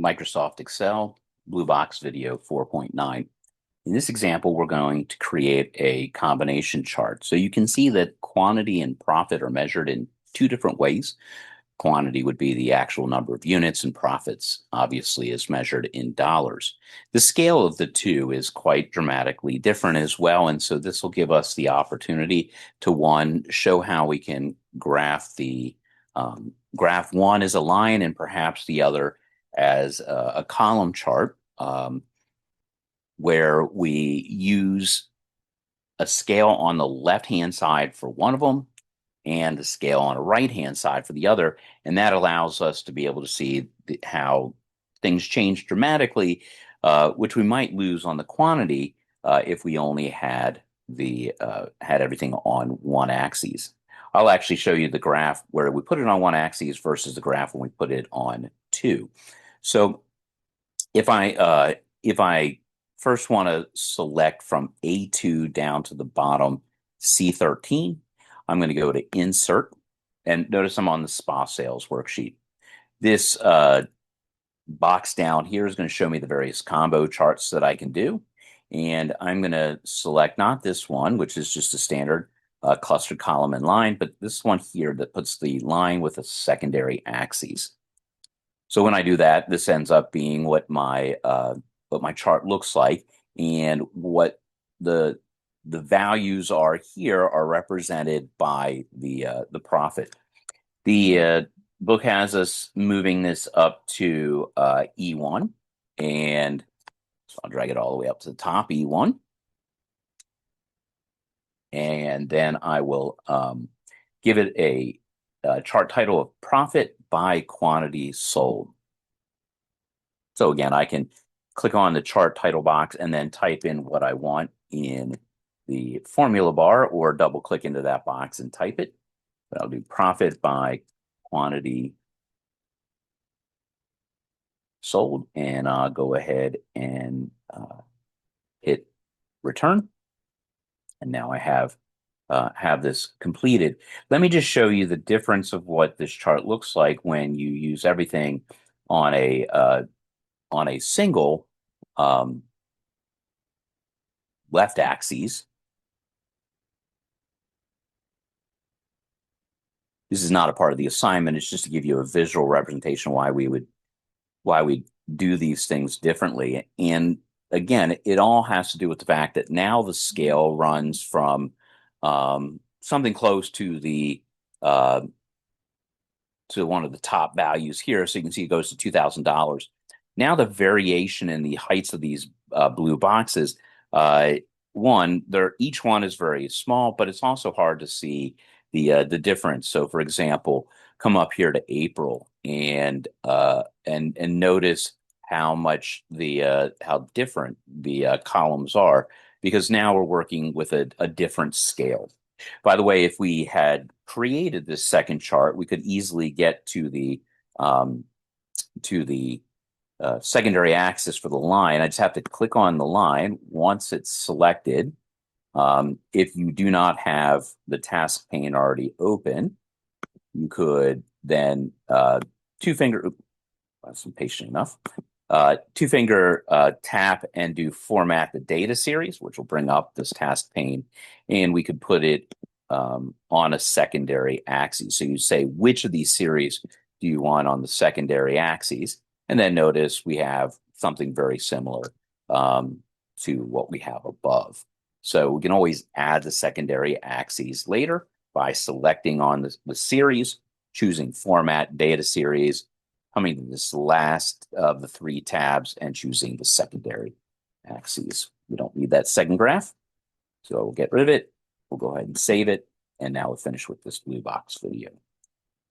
Microsoft Excel, BlueBox Video 4.9. In this example, we're going to create a combination chart. So you can see that quantity and profit are measured in two different ways. Quantity would be the actual number of units, and profits obviously is measured in dollars. The scale of the two is quite dramatically different as well, and so this will give us the opportunity to, one, show how we can graph the graph one as a line and perhaps the other as a column chart, where we use a scale on the left-hand side for one of them and the scale on the right-hand side for the other. And that allows us to be able to see how things change dramatically, which we might lose on the quantity if we only had had everything on one axis. I'll actually show you the graph where we put it on one axis versus the graph when we put it on two. So if I first want to select from A2 down to the bottom C13, I'm going to go to Insert, and notice I'm on the SPA sales worksheet. This box down here is going to show me the various combo charts that I can do, and I'm going to select not this one, which is just a standard clustered column and line, but this one here that puts the line with a secondary axis. So when I do that, this ends up being what my chart looks like, and what the values are here are represented by the profit. The book has us moving this up to E1, and so I'll drag it all the way up to the top, E1, and then I will give it a chart title of Profit by Quantity Sold. So again, I can click on the chart title box and then type in what I want in the formula bar, or double click into that box and type it. But I'll do profit by quantity sold, and I'll go ahead and hit return. And now I have this completed. Let me just show you the difference of what this chart looks like when you use everything on a single left axis. This is not a part of the assignment. It's just to give you a visual representation why we do these things differently. And again, it all has to do with the fact that now the scale runs from something close to one of the top values here. So you can see it goes to $2,000. Now the variation in the heights of these blue boxes, each one is very small, but it's also hard to see the difference. So for example, come up here to April and notice how much how different the columns are, because now we're working with a different scale. By the way, if we had created this second chart, we could easily get to the secondary axis for the line. I just have to click on the line once it's selected. If you do not have the task pane already open, you could then two-finger, that's impatient enough, two-finger tap and do format the data series, which will bring up this task pane, and we could put it on a secondary axis. So you say, which of these series do you want on the secondary axis? And then notice we have something very similar to what we have above. So we can always add the secondary axes later by selecting on the series, choosing Format Data Series, coming to this last of the three tabs and choosing the secondary axes. We don't need that second graph, so we'll get rid of it. We'll go ahead and save it. And now we'll finish with this BlueBox video.